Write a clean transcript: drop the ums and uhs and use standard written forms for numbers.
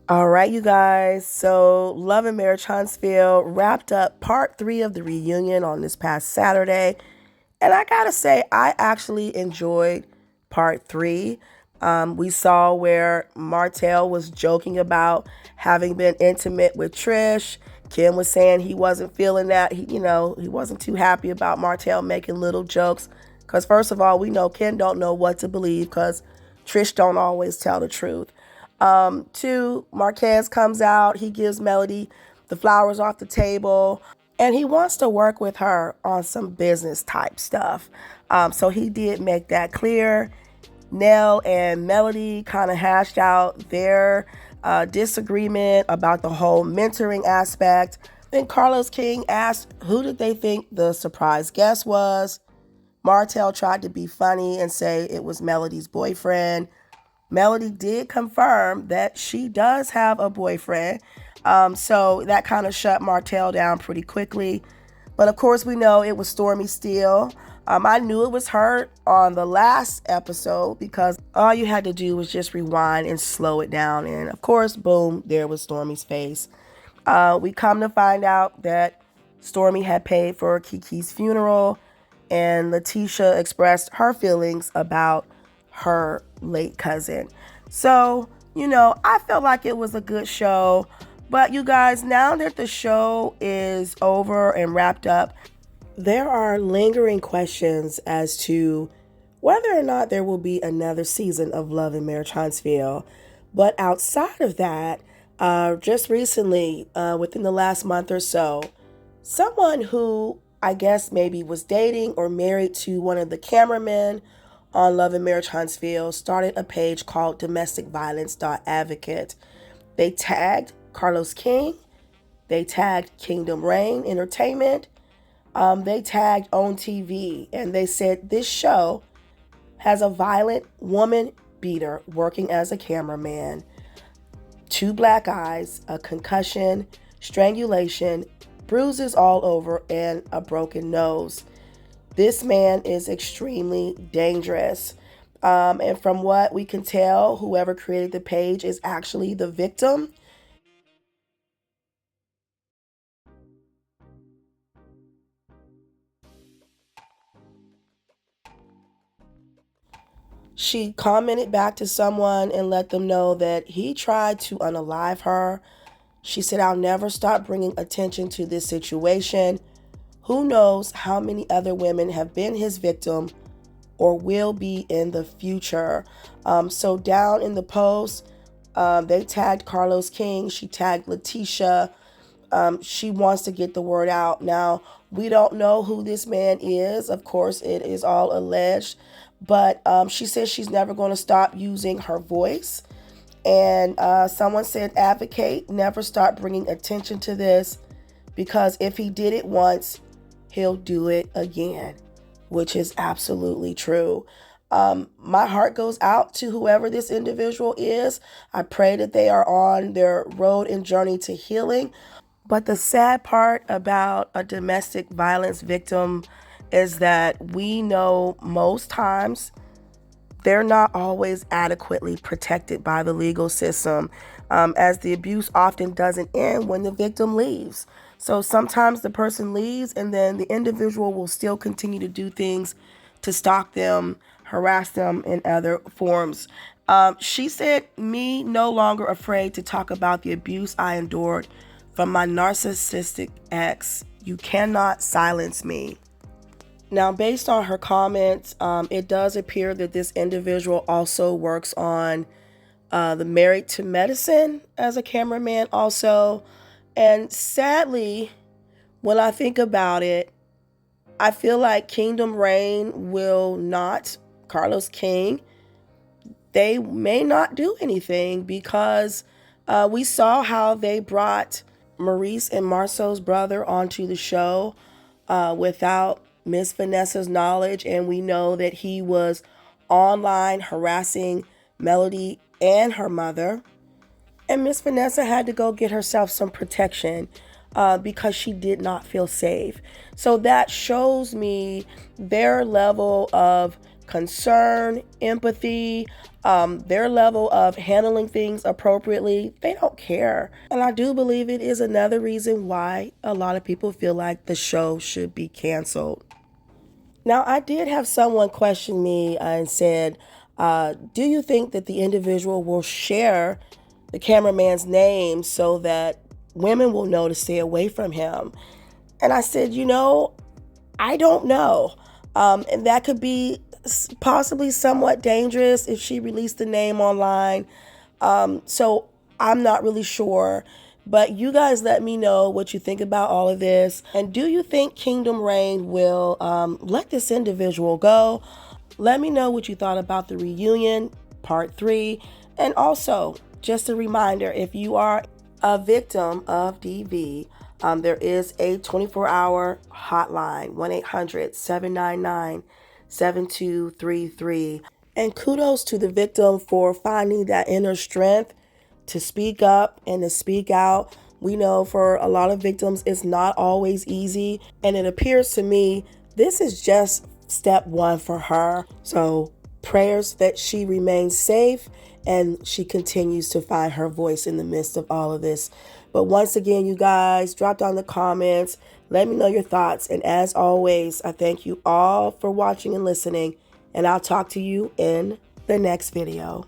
All right, you guys. So, Love and Marriage Huntsville wrapped up part three of the reunion on this past Saturday. And I gotta say, I actually enjoyed part three. We saw where Martell was joking about having been intimate with Trish. Kim was saying he wasn't feeling that. He wasn't too happy about Martell making little jokes. Because, first of all, we know Kim don't know what to believe because Trish don't always tell the truth. Two, Marquez comes out. He gives Melody the flowers off the table, and he wants to work with her on some business type stuff. So he did make that clear. Nell and Melody kind of hashed out their disagreement about the whole mentoring aspect. Then Carlos King asked who did they think the surprise guest was. Martell tried to be funny and say it was Melody's boyfriend. Melody did confirm that she does have a boyfriend. So that kind of shut Martell down pretty quickly. But of course, we know it was Stormy Steele. I knew it was her on the last episode because all you had to do was just rewind and slow it down. And of course, boom, there was Stormy's face. We come to find out that Stormy had paid for Kiki's funeral, and Letitia expressed her feelings about her late cousin. So, I felt like it was a good show. But you guys, now that the show is over and wrapped up, there are lingering questions as to whether or not there will be another season of Love and Marriage Huntsville. But outside of that, just recently, within the last month or so, someone who I guess maybe was dating or married to one of the cameramen on Love and Marriage Huntsville started a page called Domestic Violence Advocate. They tagged Carlos King, they tagged Kingdom Reign Entertainment, they tagged OWN TV, and they said this show has a violent woman beater working as a cameraman, two black eyes, a concussion, strangulation, bruises all over, and a broken nose. This man is extremely dangerous. And from what we can tell, whoever created the page is actually the victim. She commented back to someone and let them know that he tried to unalive her. She said, I'll never stop bringing attention to this situation. Who knows how many other women have been his victim or will be in the future. So down in the post, they tagged Carlos King. She tagged Letitia. She wants to get the word out. Now, we don't know who this man is. Of course, it is all alleged. But she says she's never going to stop using her voice. And someone said, advocate, never stop bringing attention to this, because if he did it once, he'll do it again, which is absolutely true. My heart goes out to whoever this individual is. I pray that they are on their road and journey to healing. But the sad part about a domestic violence victim is that we know most times they're not always adequately protected by the legal system, as the abuse often doesn't end when the victim leaves. So sometimes the person leaves and then the individual will still continue to do things to stalk them, harass them in other forms. She said, me no longer afraid to talk about the abuse I endured from my narcissistic ex. You cannot silence me. Now, based on her comments, it does appear that this individual also works on the Married to Medicine as a cameraman also. And sadly, when I think about it, I feel like Kingdom Reign will not, Carlos King, they may not do anything because we saw how they brought Maurice and Marceau's brother onto the show without Miss Vanessa's knowledge, and we know that he was online harassing Melody and her mother. And Miss Vanessa had to go get herself some protection because she did not feel safe. So that shows me their level of concern, empathy, their level of handling things appropriately. They don't care. And I do believe it is another reason why a lot of people feel like the show should be canceled. Now, I did have someone question me and said, do you think that the individual will share the cameraman's name so that women will know to stay away from him? And I said, I don't know. And that could be possibly somewhat dangerous if she released the name online. So I'm not really sure. But you guys let me know what you think about all of this. And do you think Kingdom Reign will let this individual go? Let me know what you thought about the reunion, part 3. And also, just a reminder, if you are a victim of DV, there is a 24-hour hotline, 1-800-799-7233. And kudos to the victim for finding that inner strength to speak up and to speak out. We know for a lot of victims, it's not always easy. And it appears to me this is just step one for her. So prayers that she remains safe and she continues to find her voice in the midst of all of this. But once again, you guys, drop down the comments. Let me know your thoughts. And as always, I thank you all for watching and listening. And I'll talk to you in the next video.